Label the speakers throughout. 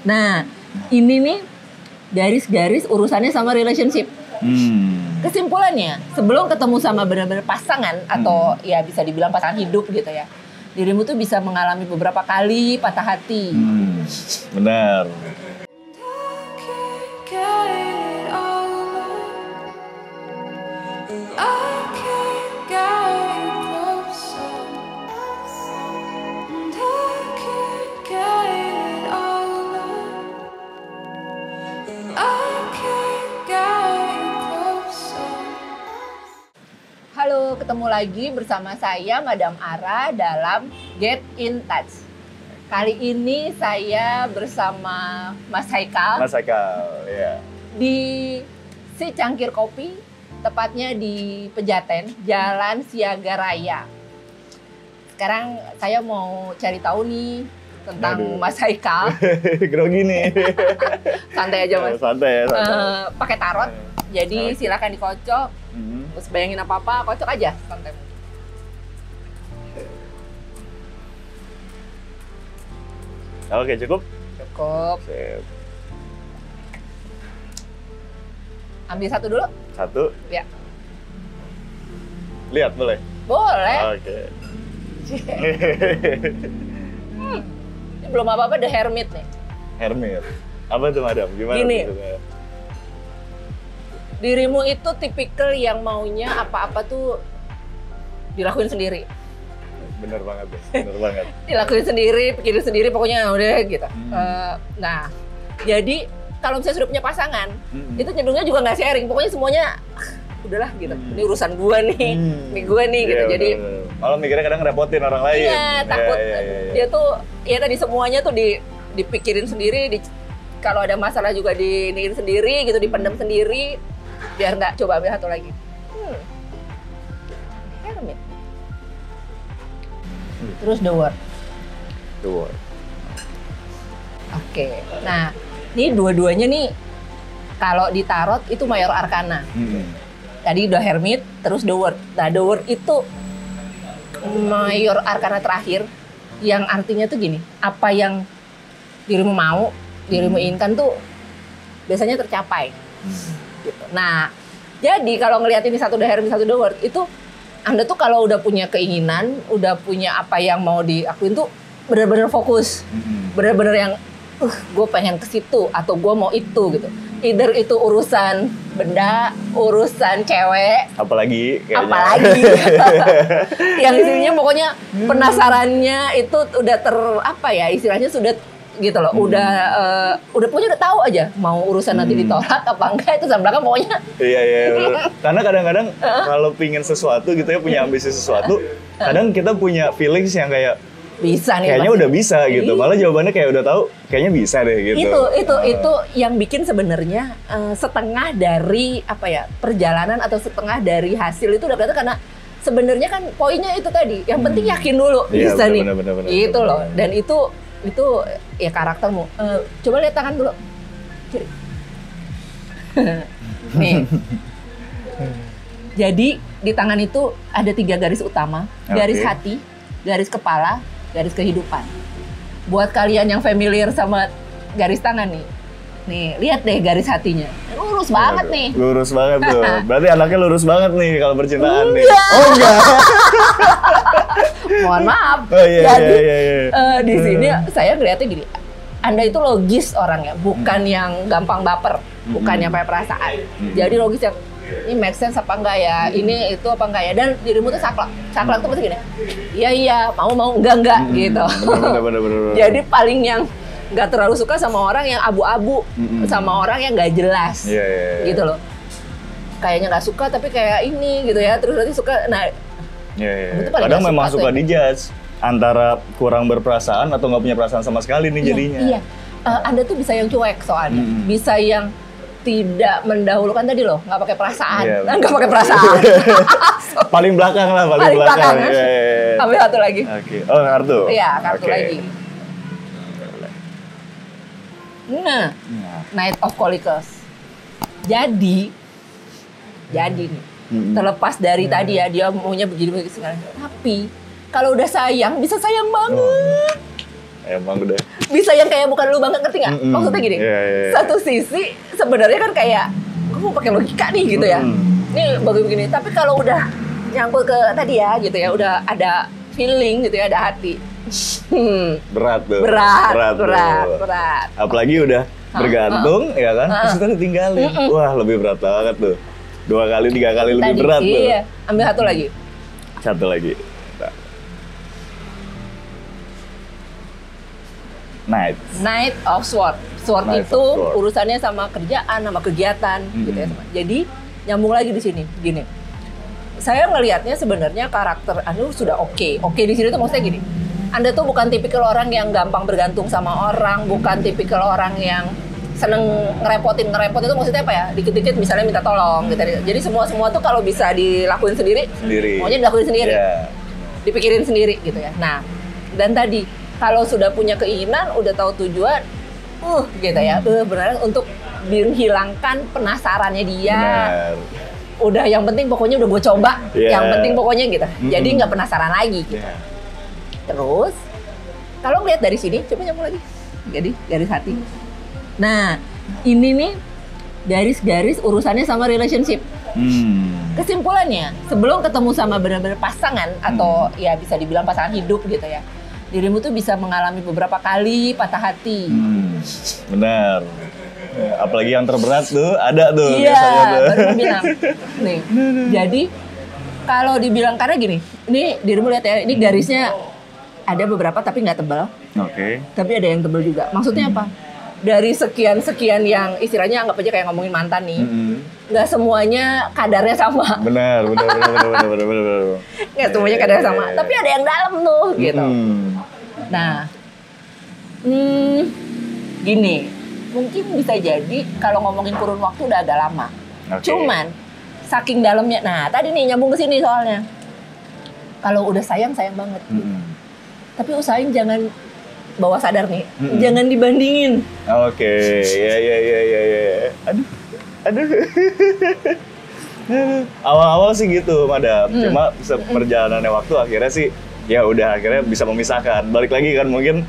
Speaker 1: Nah, ini nih garis-garis urusannya sama relationship. Kesimpulannya, sebelum ketemu sama benar-benar pasangan atau ya bisa dibilang pasangan hidup gitu ya, dirimu tuh bisa mengalami beberapa kali patah hati.
Speaker 2: Benar.
Speaker 1: Halo, ketemu lagi bersama saya Madam Ara dalam Get in Touch. Kali ini saya bersama Mas Haikal.
Speaker 2: Mas Haikal, ya.
Speaker 1: Di Si Cangkir Kopi, tepatnya di Pejaten, Jalan Siaga Raya. Sekarang saya mau cari tahu nih tentang Mas Haikal.
Speaker 2: Grogi nih.
Speaker 1: Santai aja Mas.
Speaker 2: Santai ya.
Speaker 1: Pakai tarot, jadi silakan dikocok. Terus bayangin apa-apa, kocok aja santai.
Speaker 2: Oke, cukup?
Speaker 1: Cukup.
Speaker 2: Sip.
Speaker 1: Ambil satu dulu.
Speaker 2: Satu.
Speaker 1: Ya.
Speaker 2: Lihat boleh?
Speaker 1: Boleh.
Speaker 2: Oke.
Speaker 1: Ini belum apa-apa, The Hermit nih.
Speaker 2: Hermit. Apa tuh, Madam? Gimana?
Speaker 1: Gini.
Speaker 2: Tuh?
Speaker 1: Dirimu itu tipikal yang maunya apa-apa tuh dilakuin sendiri.
Speaker 2: Bener banget deh, bener banget.
Speaker 1: Dilakuin sendiri, pikirin sendiri, pokoknya udah gitu. Nah, jadi kalau misalnya sudah punya pasangan, itu cenderungnya juga nggak sharing. Pokoknya semuanya, udahlah gitu. Ini urusan gua nih, ini gua nih gitu.
Speaker 2: Iya,
Speaker 1: Jadi
Speaker 2: malah mikirnya kadang ngerepotin orang lain.
Speaker 1: iya, takut dia tuh, ya tadi semuanya tuh dipikirin sendiri. Kalau ada masalah juga diniin sendiri gitu, dipendam sendiri. Biar nggak, coba ambil satu lagi. Hermit. Terus The World.
Speaker 2: The World.
Speaker 1: Oke. Nah, ini dua-duanya nih kalau di tarot itu Mayor Arcana. Tadi udah Hermit, terus The World. Nah, The World itu Mayor Arcana terakhir yang artinya tuh gini, apa yang dirimu mau, dirimu inginkan tuh biasanya tercapai. Gitu. Nah, jadi kalau ngelihat ini satu The Hermit, satu The World, itu Anda tuh kalau udah punya keinginan, udah punya apa yang mau diakuin tuh benar-benar fokus, benar-benar yang gue pengen ke situ atau gue mau itu gitu. Either itu urusan benda, urusan cewek,
Speaker 2: apalagi
Speaker 1: yang isinya pokoknya penasarannya itu udah istilahnya sudah gitu loh, udah pokoknya udah tahu aja mau urusan nanti ditolak apa enggak, itu sama belakang pokoknya.
Speaker 2: Iya. Karena kadang-kadang kalau pingin sesuatu gitu ya, punya ambisi sesuatu, kadang kita punya feelings yang kayak
Speaker 1: bisa nih.
Speaker 2: Kayaknya udah bisa gitu. Malah jawabannya kayak udah tahu, kayaknya bisa deh gitu.
Speaker 1: Itu yang bikin sebenarnya setengah dari perjalanan atau setengah dari hasil itu udah kelihatan, karena sebenarnya kan poinnya itu tadi. Yang penting yakin dulu bisa nih.
Speaker 2: Bener,
Speaker 1: itu loh. Dan itu ya karaktermu. Coba lihat tangan dulu. Kiri. Nih. Jadi di tangan itu ada 3 garis utama. Garis hati, garis kepala, garis kehidupan. Buat kalian yang familiar sama garis tangan nih. Nih, lihat deh garis hatinya. Lurus banget nih.
Speaker 2: Lurus banget tuh. Berarti anaknya lurus banget nih kalau percintaan nih.
Speaker 1: Oh enggak. Mohon maaf. Jadi di sini saya ngeliatnya gini. Anda itu logis orangnya, bukan yang gampang baper, bukan yang pakai perasaan. Jadi logis yang ini make sense apa enggak ya, ini itu apa enggak ya, dan dirimu tuh saklek tuh pasti gini, iya mau enggak gitu.
Speaker 2: Bener.
Speaker 1: Jadi paling yang nggak terlalu suka sama orang yang abu-abu, sama orang yang nggak jelas, gitu loh. Kayaknya nggak suka tapi kayak ini gitu ya, terus nanti suka. Nah,
Speaker 2: kadang memang suka dijudge antara kurang berperasaan atau nggak punya perasaan sama sekali nih jadinya.
Speaker 1: Iya. Anda tuh bisa yang cuek soalnya, bisa yang tidak mendahulukan tadi loh, nggak pakai perasaan, nggak pakai perasaan.
Speaker 2: Paling belakang lah, paling belakang.
Speaker 1: Ambil satu lagi.
Speaker 2: Oke. Oh, kartu.
Speaker 1: Iya, kartu lagi. Nah, Knight of Colicos. Jadi nih, terlepas dari tadi ya, dia maunya begini sekarang. Tapi kalau udah sayang, bisa sayang banget.
Speaker 2: Emang udah.
Speaker 1: Bisa yang kayak bukan lu banget, ngerti nggak? Maksudnya gini,
Speaker 2: Yeah.
Speaker 1: satu sisi sebenarnya kan kayak gue mau pakai logika nih gitu ya. Ini bagus begini, tapi kalau udah nyangkut ke tadi ya gitu ya, udah ada feeling gitu ya, ada hati.
Speaker 2: Berat tuh.
Speaker 1: Berat.
Speaker 2: Apalagi udah bergantung ya kan, terus kita ditinggalin. Wah, lebih berat banget tuh. 2 kali, 3 kali lebih berat tuh.
Speaker 1: Iya, ambil satu lagi.
Speaker 2: Satu lagi.
Speaker 1: Knight of Sword. Sword
Speaker 2: Knight
Speaker 1: itu
Speaker 2: of Sword.
Speaker 1: urusannya sama kerjaan, sama kegiatan gitu ya. Jadi nyambung lagi di sini. Gini. Saya ngelihatnya sebenarnya karakter Anda sudah oke. Oke di sini tuh maksudnya gini. Anda tuh bukan tipikal orang yang gampang bergantung sama orang, bukan tipikal orang yang seneng ngerepotin itu maksudnya apa ya? Dikit-dikit misalnya minta tolong gitu. Jadi semua tuh kalau bisa dilakuin sendiri. Maunya dilakuin sendiri.
Speaker 2: Yeah.
Speaker 1: Dipikirin sendiri gitu ya. Nah, dan tadi kalau sudah punya keinginan, udah tahu tujuan, gitu ya, benar untuk menghilangkan penasarannya dia.
Speaker 2: Benar.
Speaker 1: Udah yang penting pokoknya udah gue coba, yang penting pokoknya gitu. Jadi nggak penasaran lagi. Gitu.
Speaker 2: Yeah.
Speaker 1: Terus, kalau ngeliat dari sini, coba nyambung lagi. Jadi garis hati. Nah, ini nih garis-garis urusannya sama relationship. Kesimpulannya, sebelum ketemu sama benar-benar pasangan atau ya bisa dibilang pasangan hidup gitu ya, dirimu tuh bisa mengalami beberapa kali patah hati.
Speaker 2: Benar. Apalagi yang terberat tuh ada tuh
Speaker 1: Iya,
Speaker 2: biasanya tuh.
Speaker 1: baru mau bilang. Nih, jadi kalau dibilang karena gini, ini dirimu lihat ya, ini garisnya ada beberapa tapi nggak tebal.
Speaker 2: Oke.
Speaker 1: Tapi ada yang tebal juga. Maksudnya apa? Dari sekian yang istilahnya anggap aja kayak ngomongin mantan nih, nggak semuanya kadarnya sama.
Speaker 2: Benar.
Speaker 1: Nggak semuanya kadarnya sama. Tapi ada yang dalam tuh, gitu. Nah, gini, mungkin bisa jadi kalau ngomongin kurun waktu udah agak lama. Cuman saking dalamnya, nah tadi nih nyambung ke sini soalnya. Kalau udah sayang banget. Tapi usahain jangan bawa sadar nih, jangan dibandingin.
Speaker 2: Oke, ya. Aduh. Awal-awal sih gitu, Madam. Cuma perjalanannya waktu akhirnya sih ya udah akhirnya bisa memisahkan. Balik lagi kan mungkin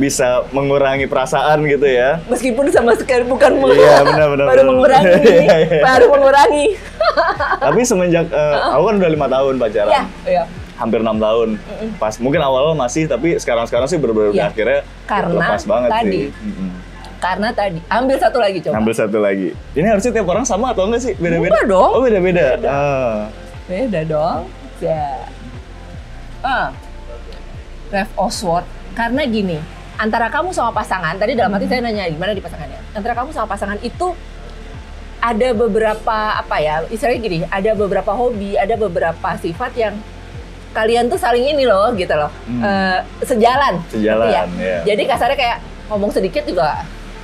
Speaker 2: bisa mengurangi perasaan gitu ya.
Speaker 1: Meskipun sama sekali bukan
Speaker 2: benar.
Speaker 1: baru mengurangi.
Speaker 2: Tapi semenjak aku kan udah 5 tahun pacaran.
Speaker 1: Iya.
Speaker 2: Hampir 6 tahun. Pas mungkin awal masih, tapi sekarang sih bener-bener akhirnya lepas banget sih.
Speaker 1: Karena tadi, ambil satu lagi coba.
Speaker 2: Ambil satu lagi. Ini harusnya tiap orang sama atau enggak sih? Beda-beda?
Speaker 1: Enggak dong.
Speaker 2: Oh beda-beda.
Speaker 1: Beda dong. Ya. Rev of Sword. Karena gini, antara kamu sama pasangan, tadi dalam hati saya nanya gimana di pasangannya. Antara kamu sama pasangan itu ada beberapa istilahnya gini, ada beberapa hobi, ada beberapa sifat yang kalian tuh saling ini loh gitu loh. Sejalan ya. Jadi kasarnya kayak ngomong sedikit juga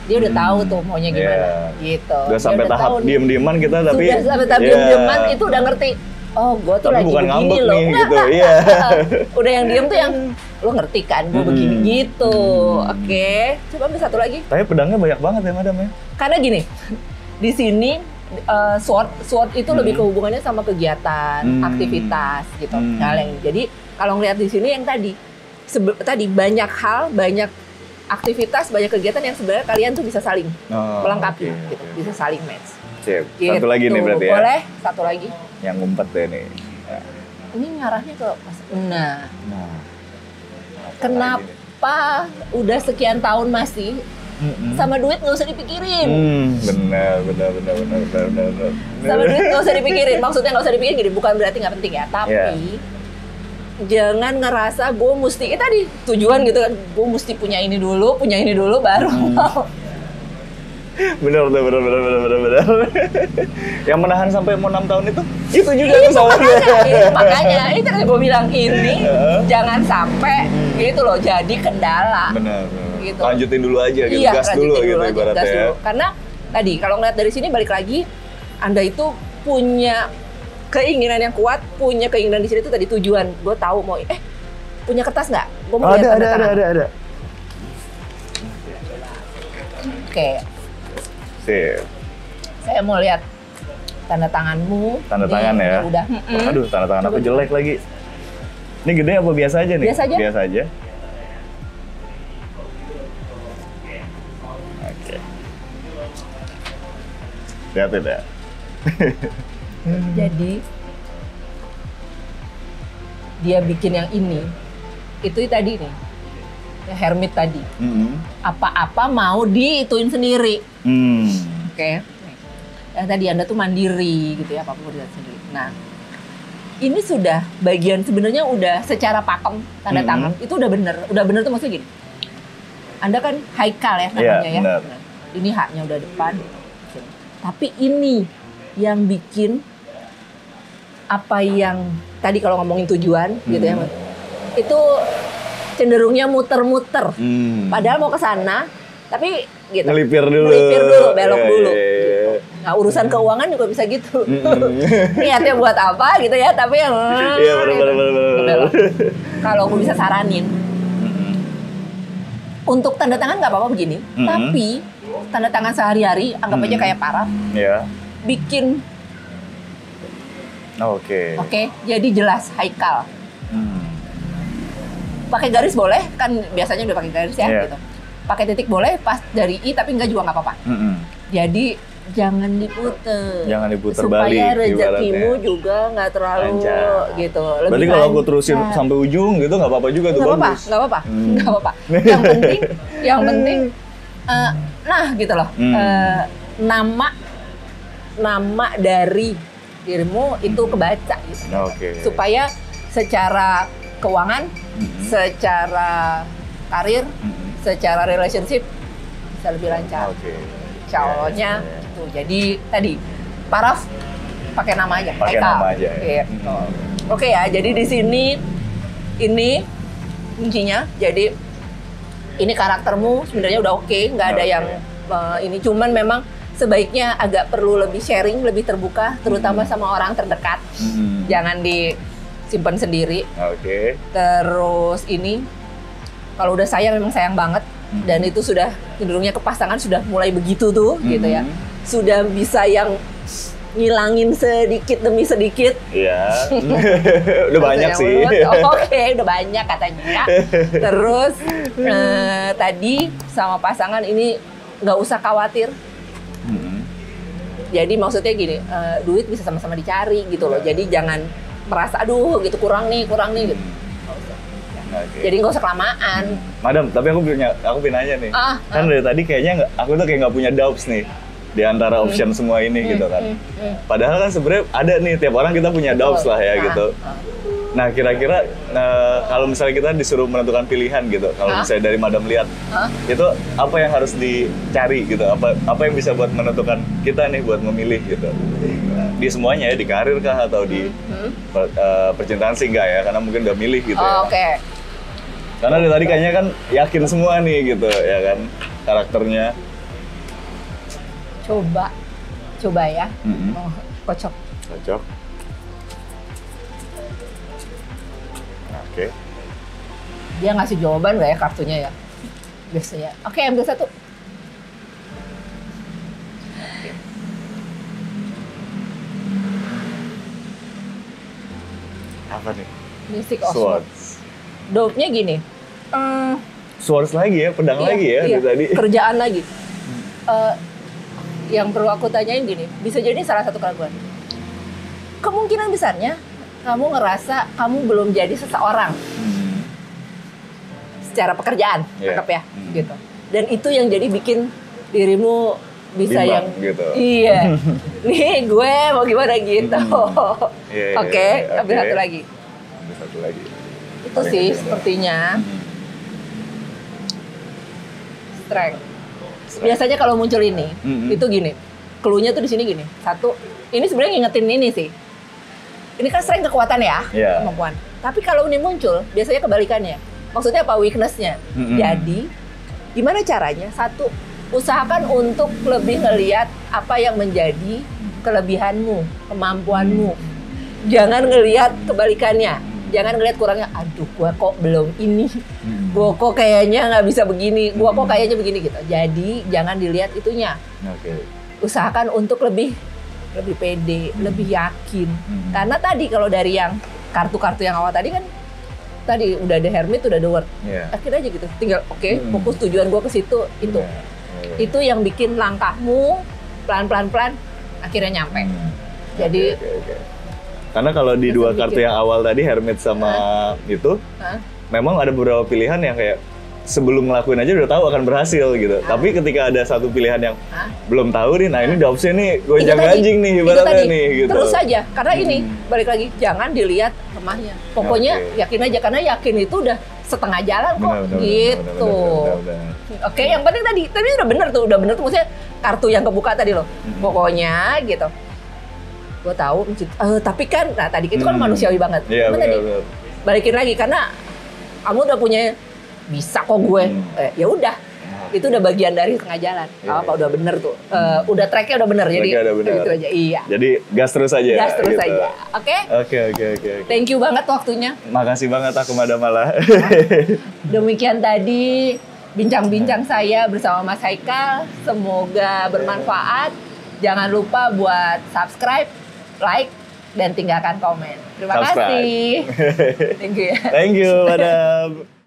Speaker 1: dia udah tahu tuh maunya gimana gitu.
Speaker 2: Udah sampai tahap diem-dieman kita tapi
Speaker 1: sudah sampai tahap diem-dieman itu udah ngerti. Oh, gue tuh
Speaker 2: tapi
Speaker 1: lagi
Speaker 2: bukan
Speaker 1: begini loh.
Speaker 2: nih, gitu. Iya.
Speaker 1: Udah yang diem tuh yang lo ngerti kan, gue begini gitu. Oke. Coba ambil satu lagi.
Speaker 2: Tapi pedangnya banyak banget ya, Madam ya.
Speaker 1: Karena gini, di sini sword itu lebih ke hubungannya sama kegiatan, aktivitas gitu. Jadi kalau ngeliat di sini yang tadi banyak hal, banyak aktivitas, banyak kegiatan yang sebenarnya kalian tuh bisa saling melengkapi, gitu. Bisa saling match.
Speaker 2: Sip.
Speaker 1: Gitu.
Speaker 2: Satu lagi nih berarti ya.
Speaker 1: Boleh, satu lagi.
Speaker 2: Yang ngumpet deh nih. Ya.
Speaker 1: Ini ngarahnya ke kenapa udah sekian tahun masih sama duit nggak usah dipikirin.
Speaker 2: Benar.
Speaker 1: Sama duit nggak usah dipikirin. Maksudnya nggak usah dipikirin gini, bukan berarti nggak penting ya. Tapi jangan ngerasa gue mesti tadi tujuan gitu kan. Gue mesti punya ini dulu baru mau.
Speaker 2: Benar. Yang menahan sampai mau 6 tahun itu juga
Speaker 1: makanya itu kan gue bilang ini jangan sampai gitu loh jadi kendala.
Speaker 2: Benar.
Speaker 1: Gitu.
Speaker 2: Lanjutin dulu aja gitu, gas dulu gitu ibaratnya. Dulu.
Speaker 1: Karena tadi kalau ngeliat dari sini balik lagi, Anda itu punya keinginan yang kuat, punya keinginan di sini itu tadi tujuan. Gue tahu mau punya kertas nggak? Gue mau lihat tanda tangan.
Speaker 2: Ada.
Speaker 1: Oke.
Speaker 2: Sip.
Speaker 1: Saya mau lihat tanda tanganmu.
Speaker 2: Tanda tangan ya.
Speaker 1: Udah.
Speaker 2: Aduh, tanda tangan aku jelek lagi. Ini gede apa biasa aja nih?
Speaker 1: Biasa aja.
Speaker 2: Oke. Lihatin ya.
Speaker 1: Jadi dia bikin yang ini, itu tadi nih, yang hermit tadi. Apa-apa mau diituin sendiri. Oke. Yang tadi Anda tuh mandiri gitu ya, apa-apa mau dilakukan sendiri. Nah, ini sudah bagian sebenarnya udah secara pakem tanda tangan itu udah bener tuh maksudnya gini. Anda kan Haikal ya namanya ya. Nah, ini haknya udah depan. Tapi ini yang bikin apa yang tadi kalau ngomongin tujuan gitu ya, itu cenderungnya muter-muter. Padahal mau ke sana, tapi gitu.
Speaker 2: Ngelipir dulu,
Speaker 1: belok dulu. Gitu. Nah, urusan keuangan juga bisa gitu. Niatnya buat apa gitu ya, tapi yang
Speaker 2: bener.
Speaker 1: Kalau aku bisa saranin, untuk tanda tangan nggak apa-apa begini, tapi tanda tangan sehari-hari anggap aja kayak paraf. Bikin Oke, jadi jelas Haikal. Pakai garis boleh, kan biasanya udah pakai garis ya gitu. Pakai titik boleh, pas dari I tapi enggak juga nggak apa-apa. Jadi jangan diputer.
Speaker 2: Jangan diputer
Speaker 1: supaya
Speaker 2: balik.
Speaker 1: Supaya rezekimu juga nggak terlalu gitu. Lebih
Speaker 2: berarti kalau aku terusin sampai ujung gitu nggak apa-apa juga tuh.
Speaker 1: Nggak apa-apa. Yang penting, nah gitu loh. Nama dari dirimu itu kebaca gitu. Supaya secara keuangan, secara karir, secara relationship bisa lebih lancar. Calonnya gitu. Jadi tadi paraf pakai nama aja.
Speaker 2: Pakai nama aja.
Speaker 1: Gitu. Oke ya, jadi di sini ini kuncinya. Jadi ini karaktermu sebenarnya udah oke, nggak ada yang ini, cuman memang sebaiknya agak perlu lebih sharing, lebih terbuka, terutama sama orang terdekat. Jangan disimpan sendiri. Terus ini, kalau udah sayang memang sayang banget. Dan itu sudah cenderungnya ke pasangan sudah mulai begitu tuh, gitu ya. Sudah bisa yang ngilangin sedikit demi sedikit.
Speaker 2: Iya. Udah banyak sih.
Speaker 1: Oke, udah banyak katanya. Terus tadi sama pasangan ini nggak usah khawatir. Jadi maksudnya gini, duit bisa sama-sama dicari gitu loh. Jadi jangan merasa aduh gitu kurang nih gitu. Jadi nggak usah kelamaan.
Speaker 2: Madam, tapi aku pengen nanya nih. Kan dari tadi kayaknya aku tuh kayak nggak punya doubts nih di antara option semua ini gitu kan. Padahal kan sebenarnya ada nih, tiap orang kita punya doubts lah ya gitu. Nah kira-kira kalau misalnya kita disuruh menentukan pilihan gitu, kalau misalnya dari Madam lihat, itu apa yang harus dicari gitu? Apa yang bisa buat menentukan kita nih buat memilih gitu? Di semuanya ya, di karir kah atau di percintaan sih enggak ya, karena mungkin udah milih gitu ya. Karena dari tadi kayaknya kan yakin semua nih gitu ya kan karakternya.
Speaker 1: Coba ya. Kocok.
Speaker 2: Oke.
Speaker 1: Dia ngasih jawaban nggak ya kartunya ya? Biasanya. Oke, ambil satu.
Speaker 2: Apa nih?
Speaker 1: Mystic of Swords. Dope-nya gini.
Speaker 2: Swords lagi ya, pedang lagi ya dari tadi.
Speaker 1: Kerjaan lagi. Yang perlu aku tanyain gini, bisa jadi salah satu keraguan. Kemungkinan besarnya kamu ngerasa kamu belum jadi seseorang secara pekerjaan, anggap ya, gitu. Dan itu yang jadi bikin dirimu bisa
Speaker 2: bimbang,
Speaker 1: yang
Speaker 2: gitu.
Speaker 1: Iya. Nih gue mau gimana gitu. Oke, ambil satu lagi. Itu sih sepertinya. Strength. Biasanya kalau muncul ini, itu gini. Cluenya tuh di sini gini. Satu, ini sebenarnya ngingetin ini sih. Ini kan strength kekuatan ya, kemampuan. Tapi kalau ini muncul, biasanya kebalikannya. Maksudnya apa? Weakness-nya. Jadi, gimana caranya? Satu, usahakan untuk lebih ngelihat apa yang menjadi kelebihanmu, kemampuanmu. Jangan ngelihat kebalikannya. Jangan ngelihat kurangnya, aduh gua kok belum ini. Gua kok kayaknya nggak bisa begini. Gua kok kayaknya begini gitu. Jadi, jangan dilihat itunya. Usahakan untuk lebih pede, lebih yakin. Karena tadi kalau dari yang kartu-kartu yang awal tadi kan, tadi udah ada Hermit, udah ada World. Akhirnya aja gitu, tinggal fokus tujuan gue ke situ, itu. Itu yang bikin langkahmu pelan-pelan akhirnya nyampe. Jadi
Speaker 2: okay. Karena kalau di dua kartu yang awal tadi, Hermit sama itu, memang ada beberapa pilihan yang kayak sebelum ngelakuin aja udah tahu akan berhasil gitu. Tapi ketika ada satu pilihan yang belum tahu nih, nah ini dopsnya nih gonjang-ganjing nih ibaratnya nih gitu.
Speaker 1: Terus saja, karena ini balik lagi jangan dilihat lemahnya. Pokoknya yakin aja, karena yakin itu udah setengah jalan kok gitu. Oke, yang penting tadi udah bener tuh maksudnya kartu yang kebuka tadi loh. Pokoknya gitu. Gue tahu, tapi kan, nah tadi itu kan manusiawi banget.
Speaker 2: Iya, bener.
Speaker 1: Balikin lagi karena kamu udah punya bisa kok gue, ya udah, itu udah bagian dari tengah jalan. Apa udah bener tuh, udah tracknya udah bener, jadi itu aja. Iya.
Speaker 2: Jadi gas terus aja.
Speaker 1: Gas terus
Speaker 2: gitu.
Speaker 1: aja, oke? Oke. Thank you banget waktunya.
Speaker 2: Makasih banget aku Madamala.
Speaker 1: Demikian tadi bincang-bincang saya bersama Mas Haikal. Semoga bermanfaat. Jangan lupa buat subscribe, like, dan tinggalkan komen. Terima kasih.
Speaker 2: Thank you, Madam.